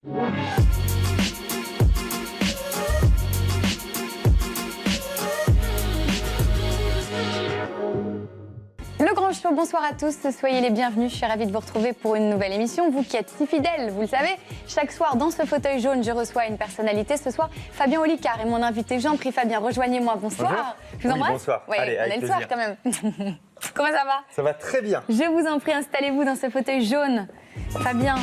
Le Grand Show, bonsoir à tous, soyez les bienvenus, je suis ravie de vous retrouver pour une nouvelle émission. Vous qui êtes si fidèles, vous le savez, chaque soir dans ce fauteuil jaune, je reçois une personnalité. Ce soir, Fabien Olicard est mon invité. J'en prie Fabien, rejoignez-moi, bonsoir. Bonjour. Je vous embrasse. Bonsoir. Oui, allez, on est le soir quand même. Comment ça va? Ça va très bien. Je vous en prie, installez-vous dans ce fauteuil jaune. Fabien,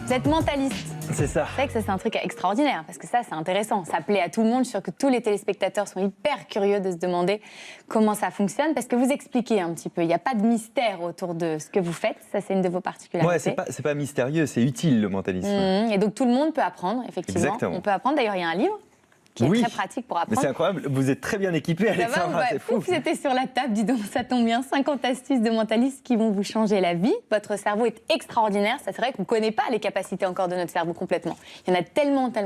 vous êtes mentaliste. C'est ça. C'est vrai que ça, c'est un truc extraordinaire, parce que ça, c'est intéressant. Ça plaît à tout le monde. Je suis sûre que tous les téléspectateurs sont hyper curieux de se demander comment ça fonctionne, parce que vous expliquez un petit peu. Il n'y a pas de mystère autour de ce que vous faites. Ça, c'est une de vos particularités. Ouais, c'est pas mystérieux, c'est utile, le mentalisme. Et donc, tout le monde peut apprendre, effectivement. Exactement. On peut apprendre. D'ailleurs, il y a un livre qui est très pratique pour apprendre. Mais c'est incroyable, vous êtes très bien équipé, Alexandra, c'est fou. Vous étiez sur la table, dis donc, ça tombe bien. 50 astuces de mentalisme qui vont vous changer la vie. Votre cerveau est extraordinaire. Ça, c'est vrai qu'on ne connaît pas les capacités encore de notre cerveau complètement. Il y en a tellement que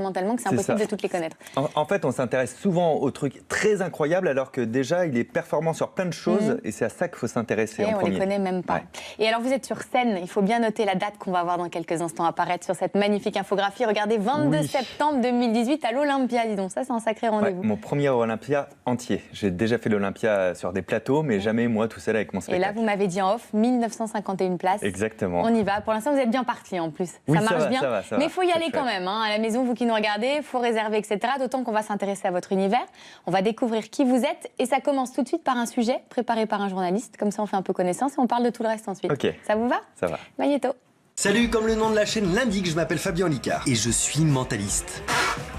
c'est impossible de toutes les connaître. En fait, on s'intéresse souvent aux trucs très incroyables, alors que déjà, il est performant sur plein de choses, et c'est à ça qu'il faut s'intéresser en premier. On ne les connaît même pas. Ouais. Et alors, vous êtes sur scène. Il faut bien noter la date qu'on va voir dans quelques instants apparaître sur cette magnifique infographie. Regardez, 22 septembre 2018 à l'Olympia, dis donc. Ça, c'est un sacré rendez-vous. Ouais, mon premier Olympia entier. J'ai déjà fait l'Olympia sur des plateaux, mais jamais moi tout seul avec mon spectacle. Et là, vous m'avez dit en off, 1951 places. Exactement. On y va. Pour l'instant, vous êtes bien parti en plus. Oui, ça marche bien. Ça va, mais il faut y aller quand même. Hein. À la maison, vous qui nous regardez, il faut réserver, etc. D'autant qu'on va s'intéresser à votre univers. On va découvrir qui vous êtes. Et ça commence tout de suite par un sujet préparé par un journaliste. Comme ça, on fait un peu connaissance et on parle de tout le reste ensuite. Ok. Ça vous va? Ça va. Magnéto. Salut, comme le nom de la chaîne l'indique, je m'appelle Fabien Olicard et je suis mentaliste.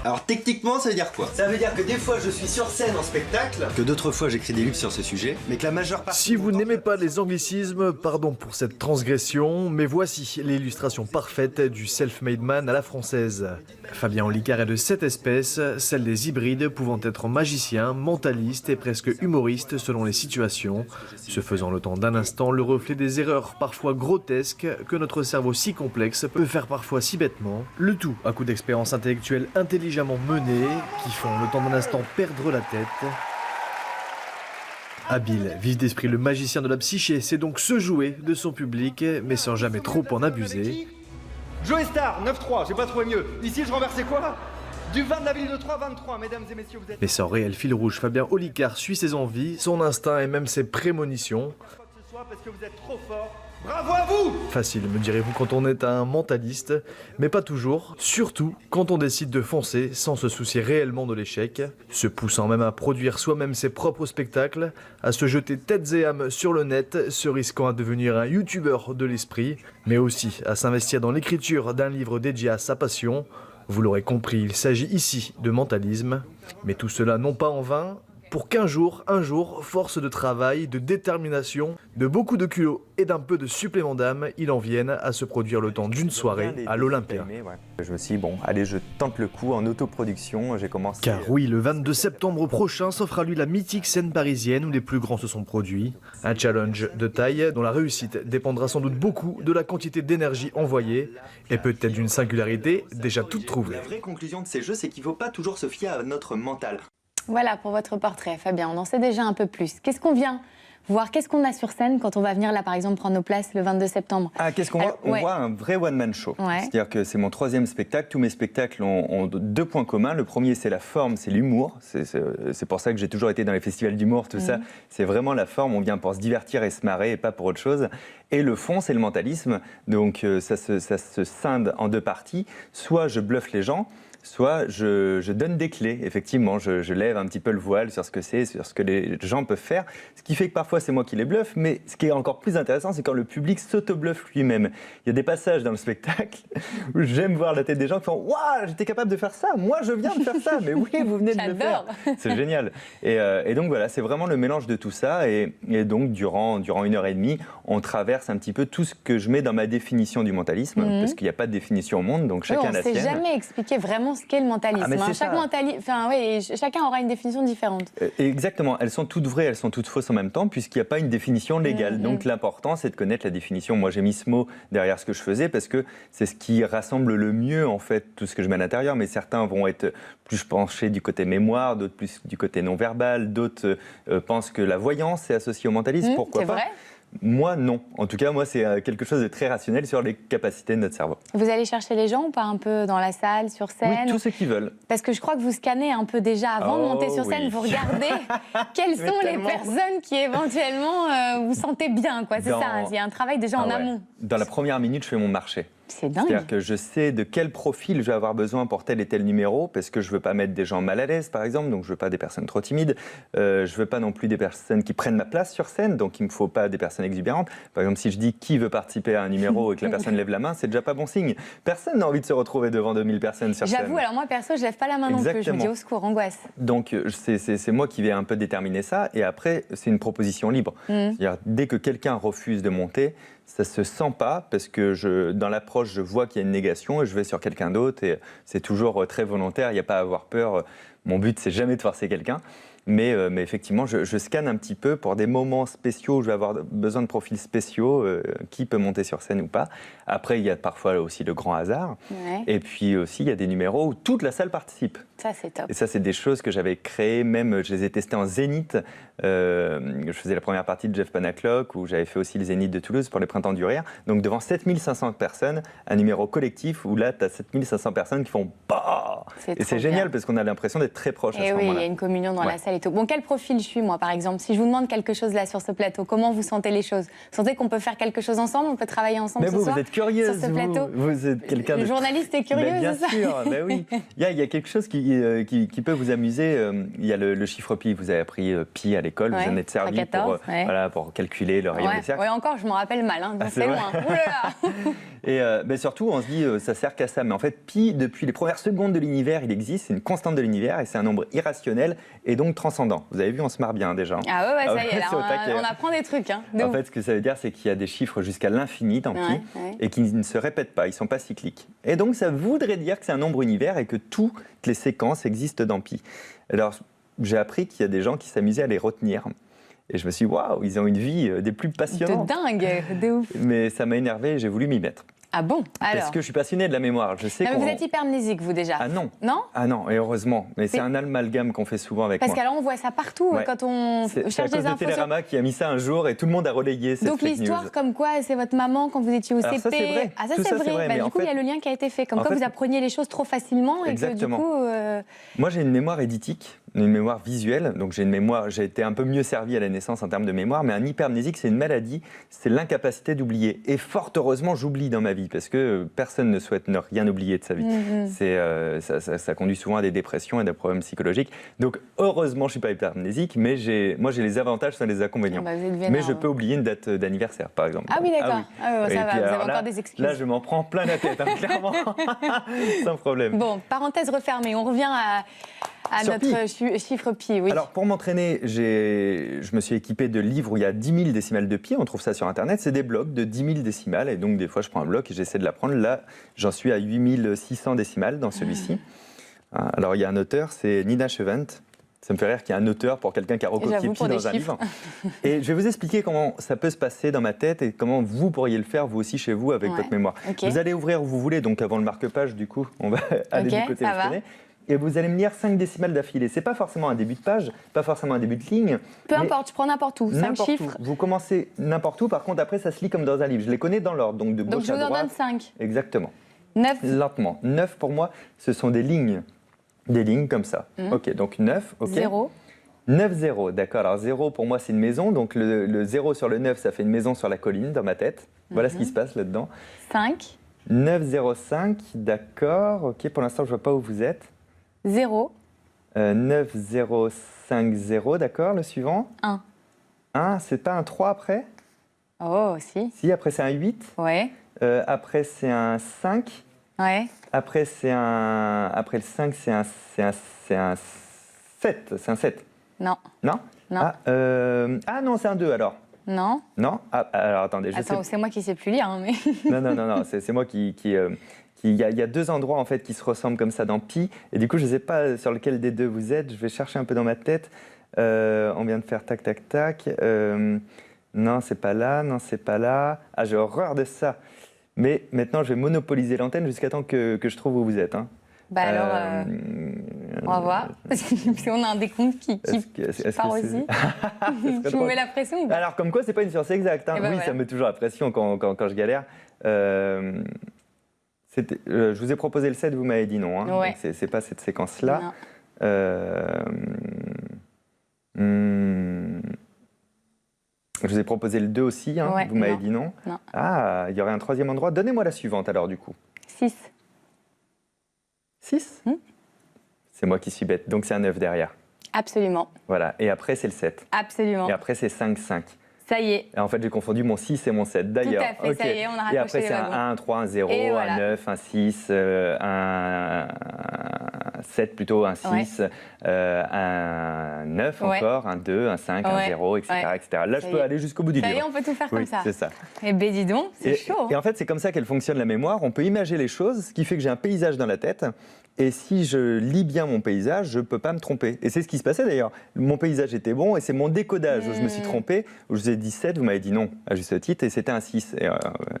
Alors techniquement, ça veut dire quoi? Ça veut dire que des fois je suis sur scène en spectacle, que d'autres fois j'écris des livres sur ce sujet, mais que la majeure partie... Si vous n'aimez pas les anglicismes, pardon pour cette transgression, mais voici l'illustration parfaite du self-made man à la française. Fabien Olicard est de 7 espèces, celle des hybrides pouvant être magicien, mentaliste et presque humoriste selon les situations, se faisant le temps d'un instant le reflet des erreurs parfois grotesques que notre cerveau si complexe peut faire parfois si bêtement, le tout à coup d'expériences intellectuelles intelligemment menées qui font le temps d'un instant perdre la tête. Habile, vif d'esprit, le magicien de la psyché sait donc se jouer de son public, mais sans jamais trop en abuser. Joey Star, 9-3, j'ai pas trouvé mieux. Ici je renversais quoi? Du 20 de la ville de 3-23, mesdames et messieurs, vous êtes... Mais sans réel fil rouge, Fabien Olicard suit ses envies, son instinct et même ses prémonitions. Parce que vous êtes trop fort. Bravo à vous! Facile, me direz-vous, quand on est un mentaliste, mais pas toujours, surtout quand on décide de foncer sans se soucier réellement de l'échec, se poussant même à produire soi-même ses propres spectacles, à se jeter têtes et âmes sur le net, se risquant à devenir un youtubeur de l'esprit, mais aussi à s'investir dans l'écriture d'un livre dédié à sa passion. Vous l'aurez compris, il s'agit ici de mentalisme, mais tout cela non pas en vain, pour qu'un jour, force de travail, de détermination, de beaucoup de culot et d'un peu de supplément d'âme, il en vienne à se produire le temps d'une soirée à l'Olympia. Je me suis dit, bon, allez, je tente le coup en autoproduction, j'ai commencé... Car oui, le 22 septembre prochain s'offre à lui la mythique scène parisienne où les plus grands se sont produits. Un challenge de taille dont la réussite dépendra sans doute beaucoup de la quantité d'énergie envoyée et peut-être d'une singularité déjà toute trouvée. La vraie conclusion de ces jeux, c'est qu'il ne faut pas toujours se fier à notre mental. Voilà pour votre portrait, Fabien. On en sait déjà un peu plus. Qu'est-ce qu'on vient voir? Qu'est-ce qu'on a sur scène quand on va venir là, par exemple, prendre nos places le 22 septembre? Ah, qu'est-ce qu'on voit? On voit un vrai one-man show. Ouais. C'est-à-dire que c'est mon 3e spectacle. Tous mes spectacles ont 2 points communs. Le premier, c'est la forme, c'est l'humour. C'est pour ça que j'ai toujours été dans les festivals d'humour, tout ça. C'est vraiment la forme. On vient pour se divertir et se marrer et pas pour autre chose. Et le fond, c'est le mentalisme. Donc, ça se scinde en 2 parties. Soit je bluffe les gens, soit je donne des clés, effectivement, je lève un petit peu le voile sur ce que c'est, sur ce que les gens peuvent faire, ce qui fait que parfois c'est moi qui les bluffe, mais ce qui est encore plus intéressant, c'est quand le public s'auto-bluffe lui-même. Il y a des passages dans le spectacle où j'aime voir la tête des gens qui font « Waouh, j'étais capable de faire ça, moi je viens de faire ça, mais oui, vous venez de le faire !» C'est génial. Et donc voilà, c'est vraiment le mélange de tout ça, et donc durant 1h30, on traverse un petit peu tout ce que je mets dans ma définition du mentalisme, parce qu'il n'y a pas de définition au monde, donc chacun a la sienne. On ne s'est jamais expliqué vraiment ce qu'est le mentalisme. Chacun aura une définition différente. Exactement. Elles sont toutes vraies, elles sont toutes fausses en même temps, puisqu'il n'y a pas une définition légale. Donc l'important, c'est de connaître la définition. Moi, j'ai mis ce mot derrière ce que je faisais, parce que c'est ce qui rassemble le mieux, en fait, tout ce que je mets à l'intérieur. Mais certains vont être plus penchés du côté mémoire, d'autres plus du côté non-verbal, d'autres pensent que la voyance est associée au mentalisme. Pourquoi pas? C'est vrai. Moi, non. En tout cas, moi, c'est quelque chose de très rationnel sur les capacités de notre cerveau. Vous allez chercher les gens ou pas un peu dans la salle, sur scène? Oui, tous ceux qui veulent. Parce que je crois que vous scannez un peu déjà avant de monter sur scène, oui. vous regardez quelles sont les personnes qui éventuellement vous sentez bien, quoi. C'est ça, il y a un travail déjà en amont. Dans la première minute, je fais mon marché. C'est dingue. C'est-à-dire que je sais de quel profil je vais avoir besoin pour tel et tel numéro, parce que je ne veux pas mettre des gens mal à l'aise, par exemple, donc je ne veux pas des personnes trop timides. Je ne veux pas non plus des personnes qui prennent ma place sur scène, donc il ne me faut pas des personnes exubérantes. Par exemple, si je dis qui veut participer à un numéro et que la personne lève la main, c'est déjà pas bon signe. Personne n'a envie de se retrouver devant 2000 personnes sur scène. J'avoue, alors moi perso, je lève pas la main non plus, je me dis au secours, angoisse. Donc c'est moi qui vais un peu déterminer ça, et après c'est une proposition libre. C'est-à-dire, dès que quelqu'un refuse de monter, ça se sent pas, parce que dans l'approche, je vois qu'il y a une négation et je vais sur quelqu'un d'autre, et c'est toujours très volontaire, il n'y a pas à avoir peur. Mon but, c'est jamais de forcer quelqu'un. Mais effectivement, je scanne un petit peu pour des moments spéciaux où je vais avoir besoin de profils spéciaux, qui peut monter sur scène ou pas. Après, il y a parfois aussi le grand hasard. Ouais. Et puis aussi, il y a des numéros où toute la salle participe. Ça, c'est top. Et ça, c'est des choses que j'avais créées, même je les ai testées en Zénith. Je faisais la première partie de Jeff Panaclock, où j'avais fait aussi le Zénith de Toulouse pour les Printemps du Rire. Donc devant 7500 personnes, un numéro collectif où là, tu as 7500 personnes qui font « bah !» Et c'est génial parce qu'on a l'impression d'être très proches à ce oui, moment-là. il y a une communion dans la salle et tout. Bon, quel profil je suis, moi, par exemple? Si je vous demande quelque chose là sur ce plateau, comment vous sentez les choses? Vous sentez qu'on peut faire quelque chose ensemble? On peut travailler ensemble Mais ce soir? vous êtes curieuse, sur ce plateau. vous êtes quelqu'un de... Le journaliste est curieux, Bien c'est ça? sûr, ben oui. Il y a quelque chose qui peut vous amuser. Il y a le chiffre pi. Vous avez appris pi à l'école, vous en êtes servi 14, pour calculer le rayon des cercles. Oui, encore, je m'en rappelle mal, hein, donc c'est loin. Ouh là là. Et surtout, on se dit, ça sert qu'à ça. Mais en fait, pi, depuis les premières secondes de l'univers, il existe. C'est une constante de l'univers et c'est un nombre irrationnel et donc transcendant. Vous avez vu, on se marre bien déjà. Ah ouais, ça y est, là, c'est au taquet. on apprend des trucs. Hein, en fait, ce que ça veut dire, c'est qu'il y a des chiffres jusqu'à l'infini dans pi et qui ne se répètent pas, ils ne sont pas cycliques. Et donc, ça voudrait dire que c'est un nombre univers et que toutes les séquences existent dans pi. Alors, j'ai appris qu'il y a des gens qui s'amusaient à les retenir. Et je me suis dit, waouh, ils ont une vie des plus passionnantes. De dingue, de ouf. Mais ça m'a énervé et j'ai voulu m'y mettre. Ah bon? Alors. Parce que je suis passionné de la mémoire. Je sais non, mais vous êtes hypermnésique, vous, déjà? Ah non. Non? Ah non, et heureusement. Mais c'est un amalgame qu'on fait souvent avec Parce moi. qu'alors, on voit ça partout quand on cherche des infos. C'est à cause de Télérama qui a mis ça un jour et tout le monde a relayé cette donc fake l'histoire news. Comme quoi, c'est votre maman quand vous étiez au CP. Ça, c'est vrai. Ah, ça, Tout c'est vrai. Mais du coup, il y a le lien qui a été fait. Comme quoi, vous appreniez les choses trop facilement et exactement. que du coup... Moi, j'ai une mémoire éditique, une mémoire visuelle. Donc, j'ai été un peu mieux servi à la naissance en termes de mémoire. Mais un hypermnésique, c'est une maladie. C'est l'incapacité d'oublier. Et fort heureusement, j'oublie dans ma vie parce que personne ne souhaite ne rien oublier de sa vie. Ça conduit souvent à des dépressions et des problèmes psychologiques. Donc, heureusement, je ne suis pas hypermnésique, mais moi, j'ai les avantages sans les inconvénients. Bah, mais je peux oublier une date d'anniversaire, par exemple. Ah oui, d'accord. Ça va, vous avez encore des excuses. Là, je m'en prends plein la tête, clairement. Sans problème. Bon, parenthèse refermée. On revient à notre chiffre pi. Oui. Alors, pour m'entraîner, je me suis équipé de livres où il y a 10 000 décimales de pi. On trouve ça sur Internet. C'est des blocs de 10 000 décimales. Et donc, des fois, je prends un bloc et j'essaie de l'apprendre. Là, j'en suis à 8 600 décimales dans celui-ci. Alors, il y a un auteur, c'est Nina Chevent. Ça me fait rire qu'il y ait un auteur pour quelqu'un qui a recopié pi dans un livre. Et je vais vous expliquer comment ça peut se passer dans ma tête et comment vous pourriez le faire, vous aussi, chez vous, avec votre mémoire. Okay. Vous allez ouvrir où vous voulez, donc avant le marque-page, du coup, on va aller du côté estonné. Et vous allez me lire 5 décimales d'affilée. C'est pas forcément un début de page, pas forcément un début de ligne. Peu importe, je prends n'importe où, 5 chiffres. Où. Vous commencez n'importe où, par contre, après, ça se lit comme dans un livre. Je les connais dans l'ordre, donc de gauche à droite. Donc je vous en donne 5. Exactement. 9. Lentement. 9, pour moi, ce sont des lignes. Des lignes comme ça. Ok, donc 9. Okay. 0. 9, 0, d'accord. Alors 0, pour moi, c'est une maison. Donc le 0 sur le 9, ça fait une maison sur la colline dans ma tête. Voilà ce qui se passe là-dedans. 5. 9, 0, 5, d'accord. Ok, pour l'instant, je ne vois pas où vous êtes. 0. 9, 0, 5, 0, d'accord. Le suivant. 1. 1, c'est pas un 3 après? Oh, si. Si, après c'est un 8. Ouais. Après c'est un 5. Ouais. Après c'est un... Après le 5, c'est un 7. C'est un 7. Non. Non? Non. Ah non, c'est un 2 alors. Non. Non? Ah, alors attendez, c'est moi qui ne sais plus lire. Hein, mais... non, c'est moi qui il y a 2 endroits en fait qui se ressemblent comme ça dans pi, et du coup je ne sais pas sur lequel des deux vous êtes. Je vais chercher un peu dans ma tête. On vient de faire tac tac tac. Non, c'est pas là. Non, c'est pas là. Ah, j'ai horreur de ça. Mais maintenant je vais monopoliser l'antenne jusqu'à temps que je trouve où vous êtes. Hein. Bah alors. On va voir. Si on a un décompte qui part aussi. Je vous mets la pression ou pas? Alors, comme quoi, c'est pas une science exacte. Hein. Ben oui, voilà. ça me met toujours la pression quand je galère. Je vous ai proposé le 7, vous m'avez dit non. Hein. Ouais. Donc, c'est pas cette séquence-là. Non. Je vous ai proposé le 2 aussi. Hein. Ouais, vous m'avez non. dit non. Non. Ah, il y aurait un troisième endroit. Donnez-moi la suivante, alors, du coup. 6. 6 C'est moi qui suis bête. Donc, c'est un 9 derrière. Absolument. Voilà. Et après, c'est le 7. Absolument. Et après, c'est 5, 5. Ça y est. Et en fait, j'ai confondu mon 6 et mon 7, d'ailleurs. Tout à fait, ça y est, on a raccroché Et après, les c'est un wagons. 1, un 3, un 0, Et voilà. un 9, un 6, un 7 plutôt, un 6, un 9 Ouais. encore, un 2, un 5, un Ouais. 0, etc. Ouais. etc. Là, je Ça peux y est. aller jusqu'au bout du Ça y est, livre. on peut tout faire Oui, comme ça. c'est ça. Eh ben dis donc, c'est chaud. Et en fait, c'est comme ça qu'elle fonctionne, la mémoire. On peut imager les choses, ce qui fait que j'ai un paysage dans la tête. Et si je lis bien mon paysage, je ne peux pas me tromper. Et c'est ce qui se passait d'ailleurs. Mon paysage était bon et c'est mon décodage où je me suis trompé, où je vous ai dit 7, vous m'avez dit non, à juste titre, et c'était un 6.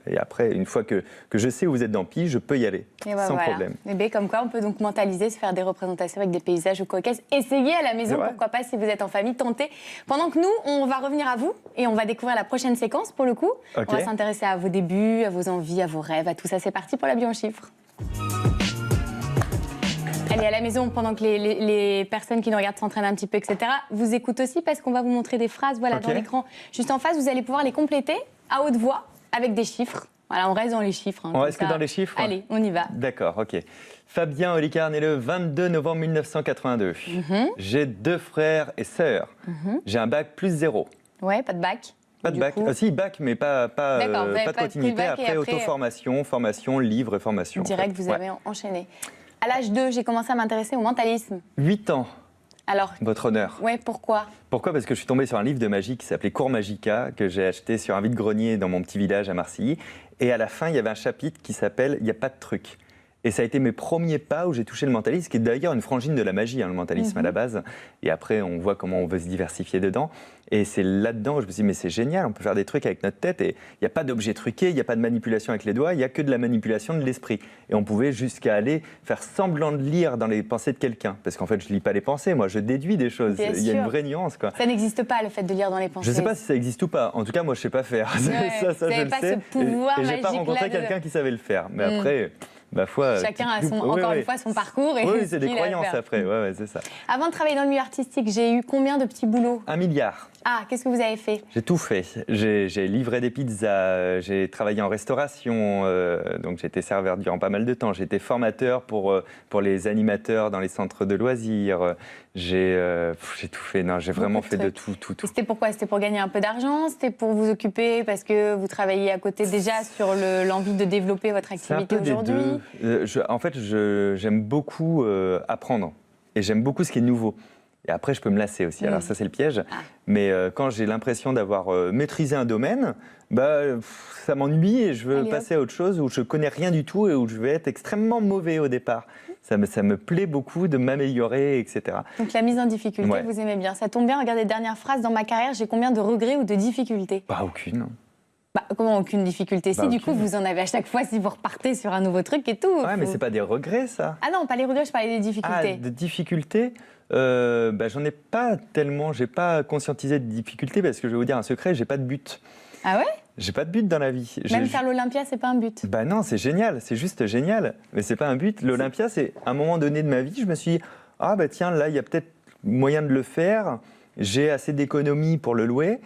Et après, une fois que je sais où vous êtes dans Pi, je peux y aller, Et ben sans voilà. problème. Eh ben, comme quoi, on peut donc mentaliser, se faire des représentations avec des paysages ou cocasses. Essayez à la maison, C'est vrai. pourquoi pas, si vous êtes en famille, tentez. Pendant que nous, on va revenir à vous et on va découvrir la prochaine séquence pour le coup. Ok. On va s'intéresser à vos débuts, à vos envies, à vos rêves, à tout ça. C'est parti pour la bio en chiffres. Allez, à la maison, pendant que les personnes qui nous regardent s'entraînent un petit peu, etc., vous écoutez aussi parce qu'on va vous montrer des phrases voilà, Ok. dans l'écran. Juste en face, vous allez pouvoir les compléter à haute voix avec des chiffres. Voilà, on reste dans les chiffres. Hein, On comme reste que ça. dans les chiffres. Allez, on y va. D'accord, ok. Fabien Olicard, né le 22 novembre 1982. J'ai 2 frères et sœurs. J'ai un bac plus 0. Ouais, pas de bac. Pas de Du bac. coup, Ah, si, bac, mais pas D'accord, vous avez de pas pris le continuité. bac et Après, après, auto-formation, formation, livre et formation. en direct, fait. vous Ouais. avez enchaîné. À l'âge 2, j'ai commencé à m'intéresser au mentalisme. 8 ans, Alors, votre honneur. ouais, pourquoi? Pourquoi? Parce que je suis tombé sur un livre de magie qui s'appelait Cours Magica, que j'ai acheté sur un vide-grenier dans mon petit village à Marcilly. Et à la fin, il y avait un chapitre qui s'appelle « Il n'y a pas de truc ». Et ça a été mes premiers pas où j'ai touché le mentalisme, qui est d'ailleurs une frangine de la magie, hein, le mentalisme à la base. Et après, on voit comment on veut se diversifier dedans. Et c'est là-dedans où je me suis dit, mais c'est génial, on peut faire des trucs avec notre tête. Et il n'y a pas d'objet truqué, il n'y a pas de manipulation avec les doigts, il n'y a que de la manipulation de l'esprit. Et on pouvait jusqu'à aller faire semblant de lire dans les pensées de quelqu'un. Parce qu'en fait, je ne lis pas les pensées, moi, je déduis des choses. Bien Il y a une sûr. vraie nuance, quoi. Ça n'existe pas, le fait de lire dans les pensées. Je ne sais pas si ça existe ou pas. En tout cas, moi, je ne sais pas faire. Ouais, ça, vous je avez le pas sais. ce pouvoir et je n'ai pas magique-là rencontré de- quelqu'un qui savait le faire. Mais après, ma foi... Chacun a oui, encore oui. une fois son parcours. Et Oui, ce c'est des qu'il a à croyances faire. après. Ouais, c'est ça. Avant de travailler dans le milieu artistique, j'ai eu combien de petits boulots? 1 milliard. Ah, qu'est-ce que vous avez fait? J'ai tout fait. J'ai livré des pizzas, j'ai travaillé en restauration, donc j'ai été serveur durant pas mal de temps. J'ai été formateur pour les animateurs dans les centres de loisirs. J'ai tout fait. Non, j'ai vraiment de fait de trucs. tout. C'était pourquoi? C'était pour gagner un peu d'argent? C'était pour vous occuper parce que vous travailliez à côté déjà sur l'envie de développer votre C'est un activité peu des aujourd'hui? deux. En fait, j'aime beaucoup apprendre et j'aime beaucoup ce qui est nouveau. Et après, je peux me lasser aussi. Alors ça, c'est le piège. Ah. Mais quand j'ai l'impression d'avoir maîtrisé un domaine, ça m'ennuie et je veux Allez, passer à autre chose où je connais rien du tout et où je vais être extrêmement mauvais au départ. Ça me plaît beaucoup de m'améliorer, etc. Donc la mise en difficulté, Ouais. vous aimez bien. Ça tombe bien, regardez, dernière phrase, dans ma carrière, j'ai combien de regrets ou de difficultés? Pas aucune. Bah, comment aucune difficulté? Si, Bah, du coup, aucune. vous en avez à chaque fois si vous repartez sur un nouveau truc et tout. Ouais, mais Faut- c'est pas des regrets, ça. Ah non, pas les regrets, je parlais des difficultés. Ah, de difficultés, j'en ai pas tellement. J'ai pas conscientisé de difficultés parce que je vais vous dire un secret, j'ai pas de but. Ah ouais? J'ai pas de but dans la vie. Même faire l'Olympia, c'est pas un but. Bah non, c'est génial, c'est juste génial. Mais c'est pas un but. L'Olympia, c'est à un moment donné de ma vie, je me suis dit, ah bah tiens, là, il y a peut-être moyen de le faire. J'ai assez d'économies pour le louer.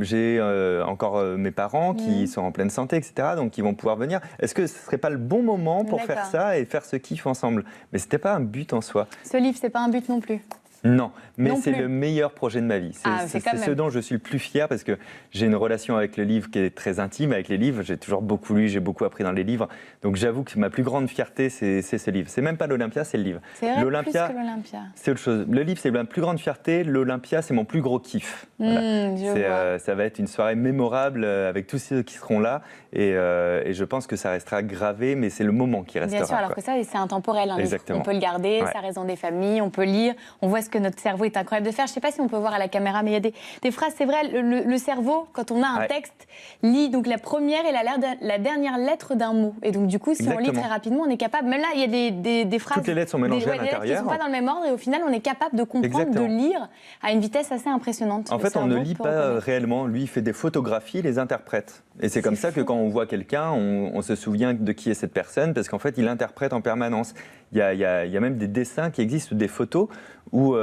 J'ai encore mes parents qui sont en pleine santé, etc. Donc qui vont pouvoir venir. Est-ce que ce serait pas le bon moment pour faire D'accord. ça et faire ce kiff ensemble? Mais c'était pas un but en soi. Ce livre, c'est pas un but non plus. Non, mais Non c'est plus. le meilleur projet de ma vie. Ah, c'est quand ce même. dont je suis le plus fier parce que j'ai une relation avec le livre qui est très intime avec les livres. J'ai toujours beaucoup lu, j'ai beaucoup appris dans les livres. Donc j'avoue que ma plus grande fierté, c'est ce livre. C'est même pas l'Olympia, c'est le livre. C'est vrai, plus L'Olympia, que l'Olympia. c'est autre chose. Le livre, c'est ma plus grande fierté. L'Olympia, c'est mon plus gros kiff. Voilà. Je vois. Ça va être une soirée mémorable avec tous ceux qui seront là. Et je pense que ça restera gravé, mais c'est le moment qui restera. Bien sûr, alors quoi. que ça, c'est intemporel. Un livre. Exactement. On peut le garder, Ouais. ça reste dans des familles, on peut lire, on voit ce que que notre cerveau est incroyable de faire. Je ne sais pas si on peut voir à la caméra, mais il y a des phrases. C'est vrai, le cerveau, quand on a un texte, lit donc la première et la dernière lettre d'un mot. Et donc du coup, si on lit très rapidement, on est capable. Même là, il y a des phrases. Toutes les lettres sont mélangées à l'intérieur. Qui ne sont pas dans le même ordre. Et au final, on est capable de comprendre, de lire à une vitesse assez impressionnante. En fait, on ne lit pas réellement. Lui, il fait des photographies, il les interprète. Et c'est comme ça que quand on voit quelqu'un, on se souvient de qui est cette personne, parce qu'en fait, il interprète en permanence. Il y a même des dessins qui existent, des photos, où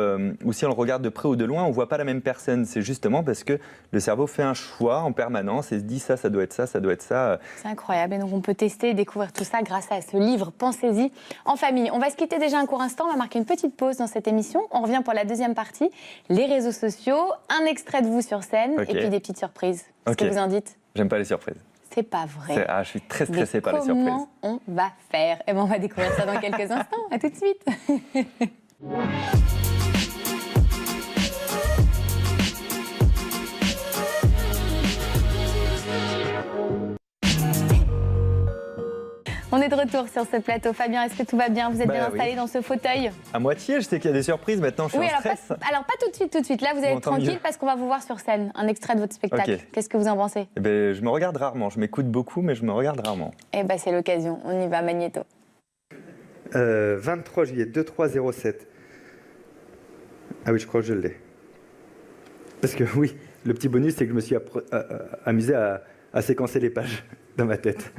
si on le regarde de près ou de loin, on ne voit pas la même personne. C'est justement parce que le cerveau fait un choix en permanence et se dit ça doit être ça, ça doit être ça. C'est incroyable. Et donc, on peut tester et découvrir tout ça grâce à ce livre Pensez-y en famille. On va se quitter déjà un court instant. On va marquer une petite pause dans cette émission. On revient pour la deuxième partie. Les réseaux sociaux, un extrait de vous sur scène et puis des petites surprises. Qu'est-ce que vous en dites ? J'aime pas les surprises. C'est pas vrai. Je suis très stressée par les surprises. Comment on va faire ? Eh ben, on va découvrir ça dans quelques instants. À tout de suite. On est de retour sur ce plateau. Fabien, est-ce que tout va bien ? Vous êtes bien installé dans ce fauteuil ? À moitié, je sais qu'il y a des surprises. Maintenant, je suis en stress. Alors, pas tout de suite. Là, vous allez être tranquille parce qu'on va vous voir sur scène. Un extrait de votre spectacle. Qu'est-ce que vous en pensez ? Je me regarde rarement. Je m'écoute beaucoup, mais je me regarde rarement. Eh bien, c'est l'occasion. On y va, Magnéto. 23 juillet, 2307. Ah oui, je crois que je l'ai. Parce que oui, le petit bonus, c'est que je me suis amusé à séquencer les pages dans ma tête.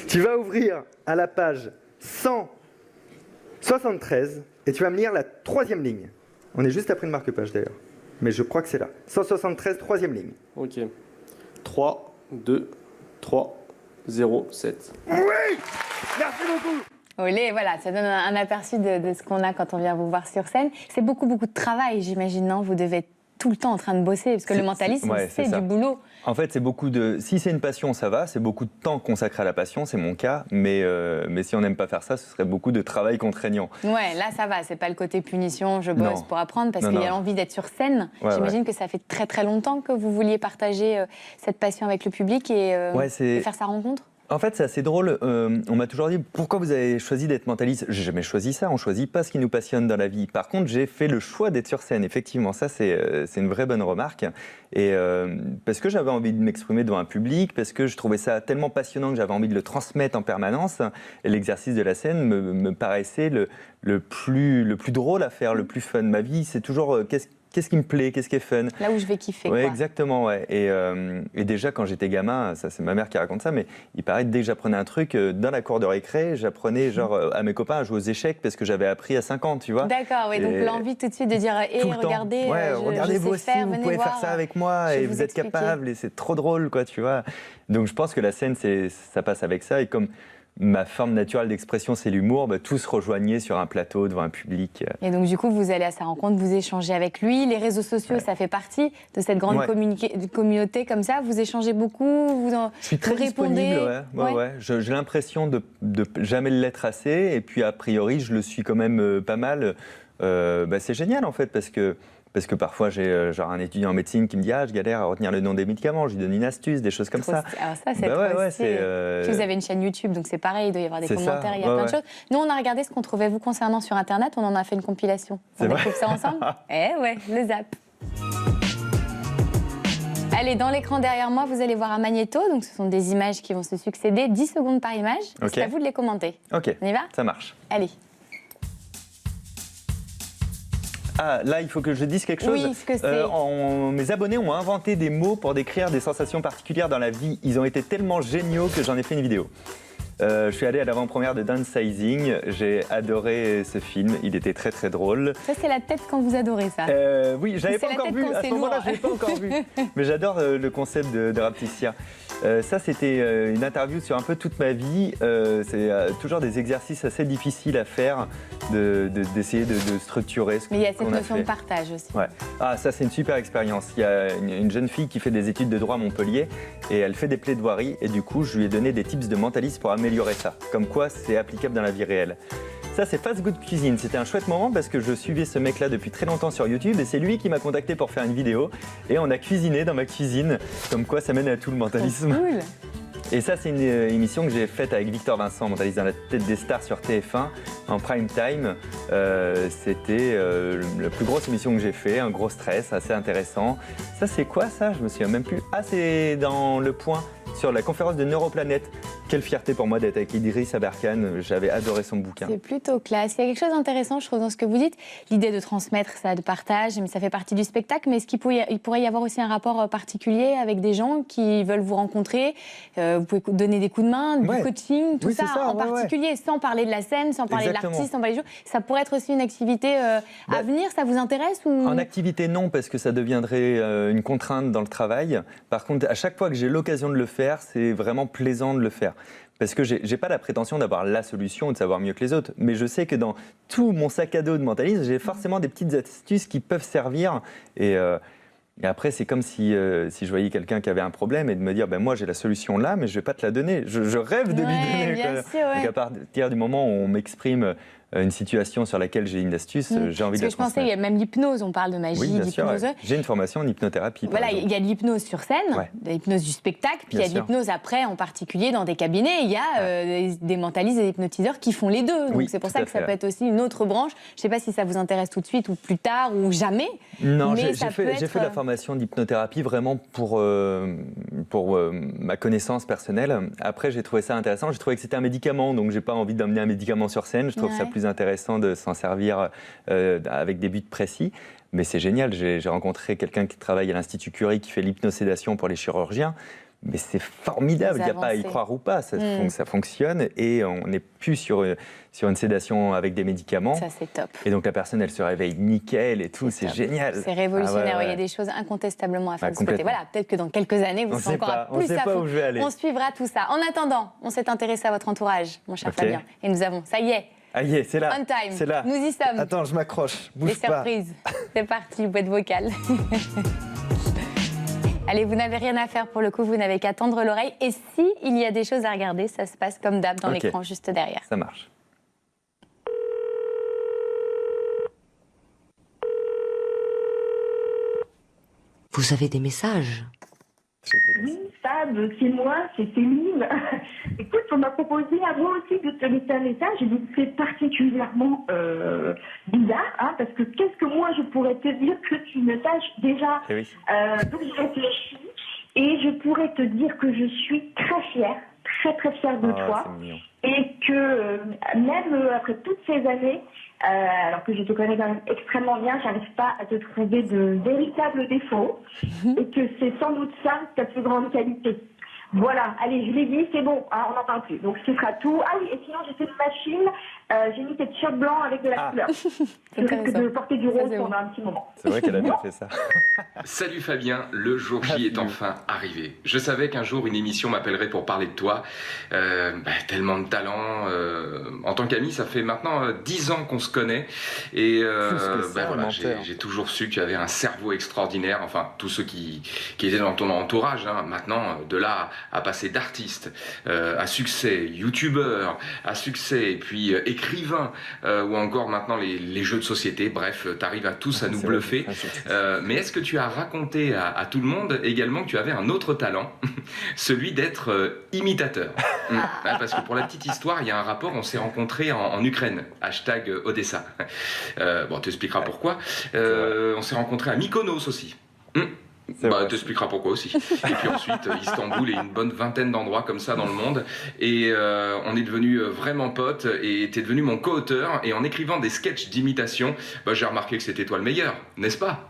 Tu vas ouvrir à la page 173 et tu vas me lire la 3e ligne. On est juste après une marque-page d'ailleurs. Mais je crois que c'est là. 173, 3e ligne. Ok. 3, 2, 3, 0, 7. Oui ! Merci beaucoup. Olé, voilà, ça donne un aperçu de ce qu'on a quand on vient vous voir sur scène. C'est beaucoup de travail, j'imagine, non ? Vous devez être tout le temps en train de bosser, parce que le mentalisme, c'est du boulot. En fait, c'est beaucoup de... Si c'est une passion, ça va, c'est beaucoup de temps consacré à la passion, c'est mon cas, mais si on n'aime pas faire ça, ce serait beaucoup de travail contraignant. Ouais, là, ça va, c'est pas le côté punition, je bosse pour apprendre, parce qu'il y a l'envie d'être sur scène. J'imagine que ça fait très très longtemps que vous vouliez partager cette passion avec le public et faire sa rencontre. En fait, c'est assez drôle. On m'a toujours dit pourquoi vous avez choisi d'être mentaliste. J'ai jamais choisi ça. On choisit pas ce qui nous passionne dans la vie. Par contre, j'ai fait le choix d'être sur scène. Effectivement, ça c'est une vraie bonne remarque. Et parce que j'avais envie de m'exprimer devant un public, parce que je trouvais ça tellement passionnant que j'avais envie de le transmettre en permanence. Et l'exercice de la scène me paraissait le plus drôle à faire, le plus fun. Ma vie, c'est toujours qu'est-ce qui me plaît, qu'est-ce qui est fun. Là où je vais kiffer. Oui, exactement. Ouais. Et déjà, quand j'étais gamin, ça c'est ma mère qui raconte ça, mais il paraît que dès que j'apprenais un truc, dans la cour de récré, j'apprenais à mes copains à jouer aux échecs parce que j'avais appris à 5 ans, tu vois. D'accord, oui, donc l'envie tout de suite de dire regardez, regardez vous aussi, vous pouvez faire ça avec moi et vous êtes capable et c'est trop drôle, quoi, tu vois. Donc je pense que la scène, ça passe avec ça et comme ma forme naturelle d'expression, c'est l'humour. Tous se rejoignaient sur un plateau devant un public. Et donc, du coup, vous allez à sa rencontre, vous échangez avec lui. Les réseaux sociaux, ça fait partie de cette grande communauté comme ça. Vous échangez beaucoup, je suis très disponible, J'ai l'impression de jamais l'être assez. Et puis, a priori, je le suis quand même pas mal. C'est génial, en fait, parce que parfois, j'ai un étudiant en médecine qui me dit « Ah, je galère à retenir le nom des médicaments », je lui donne une astuce, des choses comme ça. Alors ça, c'est Puis vous avez une chaîne YouTube, donc c'est pareil, il doit y avoir des commentaires, il y a plein de choses. Nous, on a regardé ce qu'on trouvait vous concernant sur Internet, on en a fait une compilation. On découvre ça ensemble. Le zap. Allez, dans l'écran derrière moi, vous allez voir un magnéto, donc ce sont des images qui vont se succéder, 10 secondes par image. C'est à vous de les commenter. Ok, on y va ? Ça marche. Allez. Ah, là, il faut que je dise quelque chose. Oui, ce que c'est. Mes abonnés ont inventé des mots pour décrire des sensations particulières dans la vie. Ils ont été tellement géniaux que j'en ai fait une vidéo. Je suis allé à l'avant-première de Downsizing. J'ai adoré ce film. Il était très très drôle. Ça, c'est la tête quand vous adorez ça. Oui, j'avais pas encore vu. À ce moment-là, je l'ai pas encore vu. Mais j'adore le concept de Rapticia. Ça, c'était une interview sur un peu toute ma vie. C'est toujours des exercices assez difficiles à faire, d'essayer de structurer ce qu'on a fait. Mais il y a cette notion de partage aussi. Ouais. Ah, ça, c'est une super expérience. Il y a une jeune fille qui fait des études de droit à Montpellier et elle fait des plaidoiries. Et du coup, je lui ai donné des tips de mentaliste pour améliorer ça. Comme quoi, c'est applicable dans la vie réelle. Ça, c'est Fast Good Cuisine. C'était un chouette moment parce que je suivais ce mec-là depuis très longtemps sur YouTube et c'est lui qui m'a contacté pour faire une vidéo. Et on a cuisiné dans ma cuisine. Comme quoi, ça mène à tout le mentalisme. Cool. Et ça, c'est une émission que j'ai faite avec Victor Vincent, mentaliste dans la tête des stars sur TF1, en prime time. C'était la plus grosse émission que j'ai fait, un gros stress, assez intéressant. Ça, c'est quoi ça? Je me souviens même plus. Ah, c'est dans Le Point, sur la conférence de Neuroplanète. Quelle fierté pour moi d'être avec Idriss Aberkane, j'avais adoré son bouquin. C'est plutôt classe. Il y a quelque chose d'intéressant, je trouve, dans ce que vous dites. L'idée de transmettre ça, de partage, mais ça fait partie du spectacle. Mais est-ce qu'il pourrait y avoir aussi un rapport particulier avec des gens qui veulent vous rencontrer? Vous pouvez donner des coups de main, du coaching, tout oui, ça, ça en particulier, sans parler de la scène, sans parler Exactement. de l'artiste, sans parler du jeu. Ça pourrait être aussi une activité à venir, ça vous intéresse ou... En activité, non, parce que ça deviendrait une contrainte dans le travail. Par contre, à chaque fois que j'ai l'occasion de le faire, c'est vraiment plaisant de le faire. Parce que j'ai pas la prétention d'avoir la solution, de savoir mieux que les autres. Mais je sais que dans tout mon sac à dos de mentalisme, j'ai forcément des petites astuces qui peuvent servir. Et après, c'est comme si je voyais quelqu'un qui avait un problème et de me dire, moi j'ai la solution là, mais je vais pas te la donner. Je rêve de lui donner. Bien sûr, ouais. Donc à partir du moment où on m'exprime une situation sur laquelle j'ai une astuce, j'ai envie de la Parce que je pensais, il y a même l'hypnose, on parle de magie, Oui, bien sûr. d'hypnose. Ouais. J'ai une formation en hypnothérapie. Voilà, il y a de l'hypnose sur scène, de l'hypnose du spectacle, puis il y a de l'hypnose après, en particulier dans des cabinets. Il y a des mentalistes et des hypnotiseurs qui font les deux. Donc c'est pour ça que ça peut être aussi une autre branche. Je ne sais pas si ça vous intéresse tout de suite ou plus tard ou jamais. Non, mais j'ai fait la formation d'hypnothérapie vraiment pour ma connaissance personnelle. Après, j'ai trouvé ça intéressant. J'ai trouvé que c'était un médicament, donc j'ai pas envie d'emmener un médicament sur scène. Je trouve ça plus intéressant de s'en servir avec des buts précis. Mais c'est génial, j'ai rencontré quelqu'un qui travaille à l'Institut Curie qui fait l'hypnosédation pour les chirurgiens. Mais c'est formidable, il n'y a pas à y croire ou pas, ça fonctionne et on n'est plus sur une sédation avec des médicaments. Ça, c'est top. Et donc la personne, elle se réveille nickel et tout, c'est génial. C'est révolutionnaire, il y a des choses incontestablement à faire de ce côté. Voilà, peut-être que dans quelques années, vous serez encore plus à fond. Où je vais aller. On suivra tout ça. En attendant, on s'est intéressé à votre entourage, mon cher Fabien. Et nous avons, ça y est, c'est là. on time, c'est là. Nous y sommes. Attends, je m'accroche, bouge Les surprises. C'est parti, boîte vocale. Allez, vous n'avez rien à faire pour le coup, vous n'avez qu'à tendre l'oreille. Et si il y a des choses à regarder, ça se passe comme d'hab dans l'écran juste derrière. Ça marche. Vous avez des messages? Oui, Fab, c'est moi, c'est Céline. Écoute, on m'a proposé à moi aussi de te laisser un message et donc c'est particulièrement bizarre, parce que qu'est-ce que moi je pourrais te dire que tu ne saches déjà. Donc j'ai réfléchi et je pourrais te dire que je suis très fière de toi et que même après toutes ces années, alors que je te connais quand même extrêmement bien, j'arrive pas à te trouver de véritables défauts et que c'est sans doute ça ta plus grande qualité. Voilà, allez, je l'ai dit, c'est bon, on n'en parle plus. Donc ce sera tout. Ah oui, et sinon j'ai fait une machine, j'ai mis tes t-shirts blancs avec de la couleur. Je risque de porter du rose pendant un petit moment. C'est vrai qu'elle a bien fait ça. Salut Fabien, le jour J est enfin arrivé. Je savais qu'un jour une émission m'appellerait pour parler de toi. Tellement de talent. En tant qu'ami, ça fait maintenant 10 ans qu'on se connaît. Et voilà, j'ai toujours su que tu avais un cerveau extraordinaire. Enfin, tous ceux qui étaient dans ton entourage. Maintenant, de là à passer d'artiste à succès, youtubeur, à succès, et puis écrivain, ou encore maintenant les jeux de société. Bref, tu arrives à tous à nous bluffer. Mais est-ce que tu as raconté à tout le monde également que tu avais un autre talent, celui d'être imitateur? Parce que pour la petite histoire, il y a un rapport, on s'est rencontrés en Ukraine, #Odessa. Bon, tu expliqueras pourquoi. On s'est rencontrés à Mykonos aussi. T'expliqueras pourquoi aussi. Et puis ensuite, Istanbul et une bonne vingtaine d'endroits comme ça dans le monde. Et on est devenus vraiment potes et t'es devenu mon co-auteur. Et en écrivant des sketchs d'imitation, j'ai remarqué que c'était toi le meilleur, n'est-ce pas?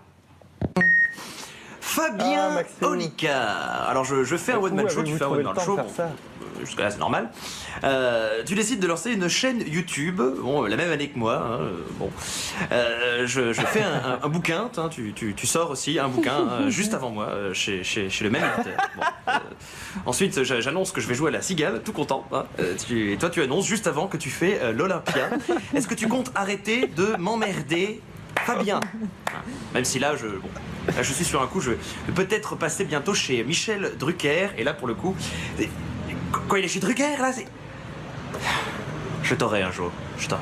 Fabien Olicard. Alors je fais un one-man show, tu fais un one-man show. Jusqu'à là c'est normal. Tu décides de lancer une chaîne YouTube, la même année que moi. Je fais un bouquin, tu sors aussi un bouquin juste avant moi, chez le même éditeur. Ensuite j'annonce que je vais jouer à la Cigale, tout content. Et toi tu annonces juste avant que tu fais l'Olympia. Est-ce que tu comptes arrêter de m'emmerder, Fabien? Même si là je suis sur un coup, je vais peut-être passer bientôt chez Michel Drucker, et là pour le coup, quand il est chez Drucker, là c'est... Je t'aurai un jour, je t'aurai.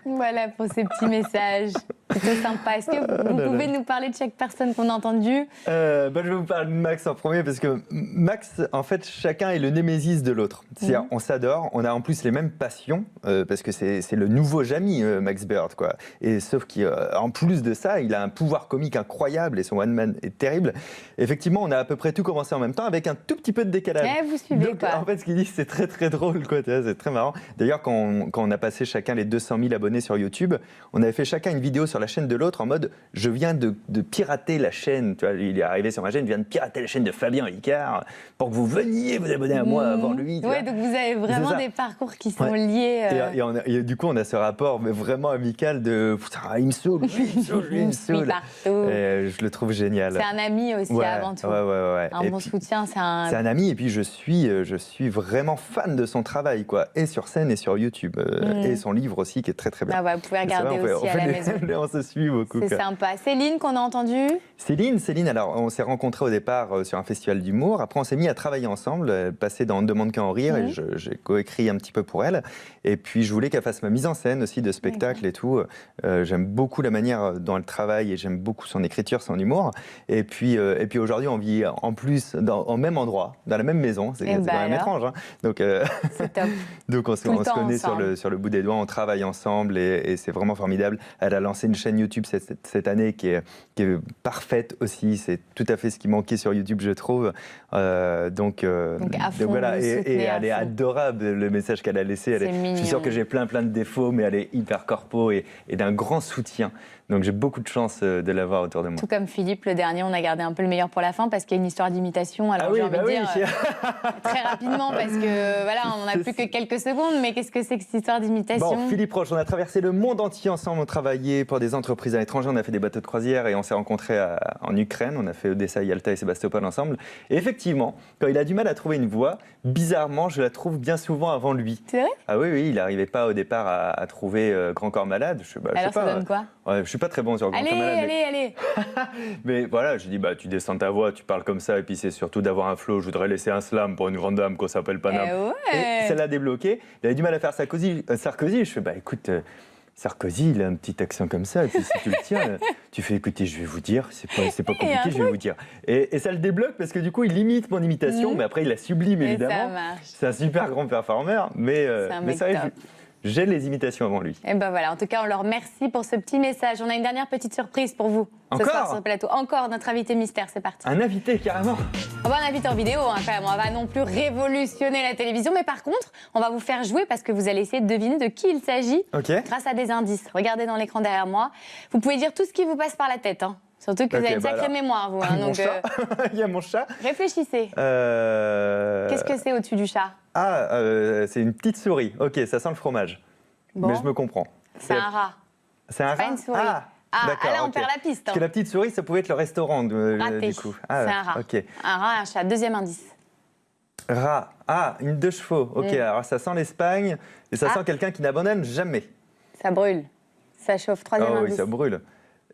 Voilà pour ces petits messages. Plutôt sympa. Est-ce que vous pouvez nous parler de chaque personne qu'on a entendue? Je vais vous parler de Max en premier parce que Max, en fait, chacun est le némésis de l'autre. C'est-à-dire, on s'adore, on a en plus les mêmes passions parce que c'est le nouveau Jamie, Max Bird, quoi. Et sauf qu'en plus de ça, il a un pouvoir comique incroyable et son one-man est terrible. Effectivement, on a à peu près tout commencé en même temps avec un tout petit peu de décalage. Vous suivez, donc, quoi. En fait, ce qu'il dit, c'est très très drôle, quoi. C'est très marrant. D'ailleurs, quand on a passé chacun les 200 000 abonnés sur YouTube, on avait fait chacun une vidéo sur la chaîne de l'autre en mode je viens de pirater la chaîne. Tu vois, il est arrivé sur ma chaîne, je viens de pirater la chaîne de Fabien Olicard pour que vous veniez vous abonner à moi avant lui. Oui, donc vous avez vraiment des parcours qui sont liés. Et du coup, on a ce rapport mais vraiment amical de putain, il me saoule, il me saoule. Je le trouve génial. C'est un ami aussi avant tout. Ouais. Un bon soutien, c'est un ami. Et puis je suis vraiment fan de son travail, quoi, et sur scène et sur YouTube, et son livre aussi qui est très très bien. Vous pouvez regarder aussi à la maison. On se suit beaucoup. C'est sympa. Céline qu'on a entendue. Céline, alors on s'est rencontrés au départ sur un festival d'humour. Après, on s'est mis à travailler ensemble, passer dans On ne demande qu'à en rire, et j'ai coécrit un petit peu pour elle. Et puis, je voulais qu'elle fasse ma mise en scène aussi de spectacle et tout. J'aime beaucoup la manière dont elle travaille et j'aime beaucoup son écriture, son humour. Et puis aujourd'hui, on vit en plus au même endroit, dans la même maison. C'est quand même étrange. Hein. Donc, c'est top. Donc, on se connaît sur le bout des doigts, on travaille ensemble et c'est vraiment formidable. Elle a lancé une chaîne YouTube cette année qui est parfaite aussi. C'est tout à fait ce qui manquait sur YouTube, je trouve. Donc voilà, et elle est adorable, le message qu'elle a laissé. Je suis sûr que j'ai plein de défauts, mais elle est hyper corpo et d'un grand soutien. Donc j'ai beaucoup de chance de l'avoir autour de moi. Tout comme Philippe, le dernier, on a gardé un peu le meilleur pour la fin parce qu'il y a une histoire d'imitation. Alors j'ai envie de dire très rapidement parce que voilà, on n'a plus que quelques secondes, mais qu'est-ce que c'est que cette histoire d'imitation? Bon, Philippe Roche, on a traversé le monde entier ensemble, on travaillait pour des entreprises à l'étranger, on a fait des bateaux de croisière et on s'est rencontrés en Ukraine, on a fait Odessa, Yalta et Sébastopol ensemble. Et effectivement, quand il a du mal à trouver une voix, bizarrement, je la trouve bien souvent avant lui. C'est vrai? Ah oui, il n'arrivait pas au départ à trouver Grand Corps Malade. Alors ça donne quoi? Je suis pas très bon sur Grand Corps Malade. Allez. Mais voilà, je dis tu descends ta voix, tu parles comme ça, et puis c'est surtout d'avoir un flow. Je voudrais laisser un slam pour une grande dame qu'on s'appelle Paname. Et ça l'a débloqué. Il avait du mal à faire Sarkozy. Je fais écoute. Sarkozy, il a un petit accent comme ça, et puis si tu le tiens, tu fais écoutez, je vais vous dire, c'est pas compliqué, je vais vous dire. Et ça le débloque parce que du coup, il imite mon imitation, mais après, il la sublime évidemment. Ça marche. C'est un super grand performeur, mais ça arrive. J'ai les imitations avant lui. Et ben voilà, en tout cas, on leur remercie pour ce petit message. On a une dernière petite surprise pour vous ce soir sur le plateau. Encore notre invité mystère, c'est parti. Un invité, carrément. On va un invité en vidéo, hein, quand même. On va non plus révolutionner la télévision, mais par contre, on va vous faire jouer parce que vous allez essayer de deviner de qui il s'agit grâce à des indices. Regardez dans l'écran derrière moi. Vous pouvez dire tout ce qui vous passe par la tête, hein. Surtout que vous avez une sacrée mémoire, vous. Hein, donc, il y a mon chat. Réfléchissez. Qu'est-ce que c'est au-dessus du chat? C'est une petite souris. Ok, ça sent le fromage. Bon. Mais je me comprends. C'est un rat. C'est un rat? Pas une souris. Là, on perd la piste. Hein. Parce que la petite souris, ça pouvait être le restaurant, Raté. du coup. C'est un rat. Okay. Un rat, un chat. Deuxième indice. Rat. Une 2 chevaux. Ok, alors ça sent l'Espagne et ça sent quelqu'un qui n'abandonne jamais. Ça brûle. Ça chauffe. Troisième indice. Oui, ça brûle.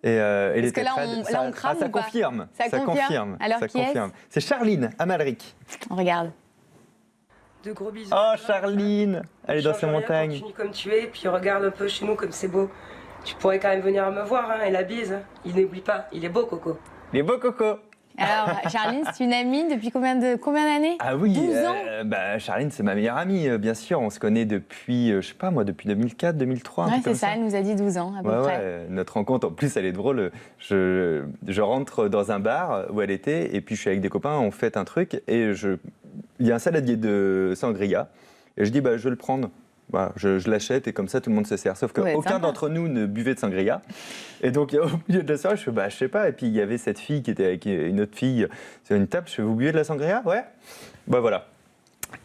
Et parce que là, on crame ça confirme. Ça confirme. Alors, ça qui confirme. C'est Charline Amalric. On regarde. De gros bisous. Oh, Charline, elle est dans ses montagnes. Continue comme tu es, puis regarde un peu chez nous comme c'est beau. Tu pourrais quand même venir me voir, hein, et la bise. Il n'oublie pas, il est beau, Coco. Il est beau, Coco. Alors, Charline, c'est une amie depuis combien d'années? Ah oui, 12 ans. Charline, c'est ma meilleure amie, bien sûr. On se connaît depuis, je sais pas moi, depuis 2004, 2003. Ouais, c'est ça, elle nous a dit 12 ans à peu près. Ouais, notre rencontre, en plus, elle est drôle. Je rentre dans un bar où elle était, et puis je suis avec des copains, on fête un truc, et il y a un saladier de sangria, et je dis, je vais le prendre. Voilà, je l'achète et comme ça tout le monde se sert. Sauf qu'aucun d'entre nous ne buvait de sangria. Et donc au milieu de la soirée, je fais je sais pas. Et puis il y avait cette fille qui était avec une autre fille sur une table. Je fais vous buvez de la sangria? Ouais. Voilà.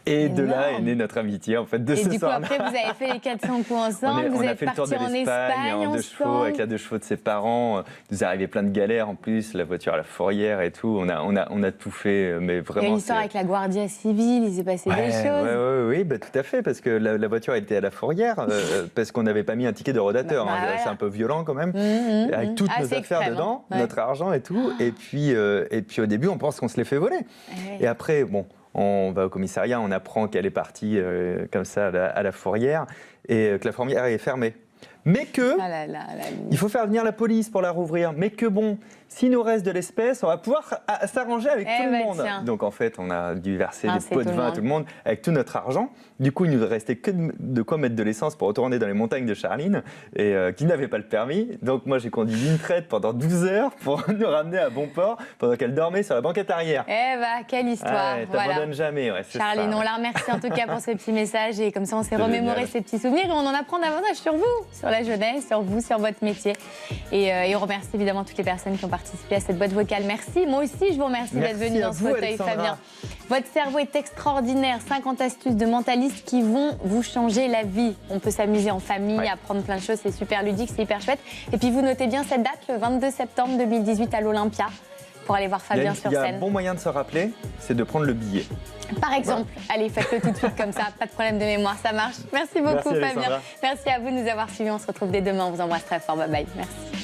Et de là est née notre amitié en fait de ce soir. Et du coup après vous avez fait les 400 coups ensemble, vous êtes partis en Espagne en 2 chevaux avec la 2 chevaux de ses parents. Il nous est arrivé plein de galères en plus, la voiture à la fourrière et tout. On a tout fait, mais vraiment. Il y a une histoire avec la Guardia Civile, il s'est passé des choses. Oui, tout à fait, parce que la voiture était à la fourrière parce qu'on n'avait pas mis un ticket de rodateur. C'est un peu violent quand même, avec toutes nos affaires dedans, notre argent et tout. Et puis au début, on pense qu'on se les fait voler. Et après, on va au commissariat, on apprend qu'elle est partie comme ça à la fourrière et que la fourrière est fermée. Mais que, Ah là là là. il faut faire venir la police pour la rouvrir. Mais que bon, s'il nous reste de l'espèce, on va pouvoir s'arranger avec tout le monde. Tiens. Donc en fait, on a dû verser Ah, des pots de vin à tout le monde avec tout notre argent. Du coup, il nous restait que de quoi mettre de l'essence pour retourner dans les montagnes de Charline, et qui n'avait pas le permis. Donc moi, j'ai conduit une traite pendant 12 heures pour nous ramener à bon port pendant qu'elle dormait sur la banquette arrière. Eh bah, quelle histoire. T'abandonnes jamais, ouais, c'est Charline, ça. on la remercie en tout cas pour ce petit message, et comme ça on s'est C'est remémoré génial. ces petits souvenirs et on en apprend davantage sur vous, sur la jeunesse, sur vous, sur votre métier. Et on remercie évidemment toutes les personnes qui ont participé à cette boîte vocale. Merci. Moi aussi, je vous remercie d'être Merci venu à dans ce vous, fauteuil, Alexandra. Fabien. Votre cerveau est extraordinaire. 50 astuces de mentalistes qui vont vous changer la vie. On peut s'amuser en famille, apprendre plein de choses. C'est super ludique, c'est hyper chouette. Et puis vous notez bien cette date, le 22 septembre 2018 à l'Olympia, pour aller voir Fabien sur Il y a un scène. bon moyen de se rappeler, c'est de prendre le billet. Par exemple, allez, faites-le tout de suite comme ça, pas de problème de mémoire, ça marche. Merci beaucoup, Merci, Fabien. Alexandra. Merci à vous de nous avoir suivis. On se retrouve dès demain. On vous embrasse très fort. Bye bye. Merci.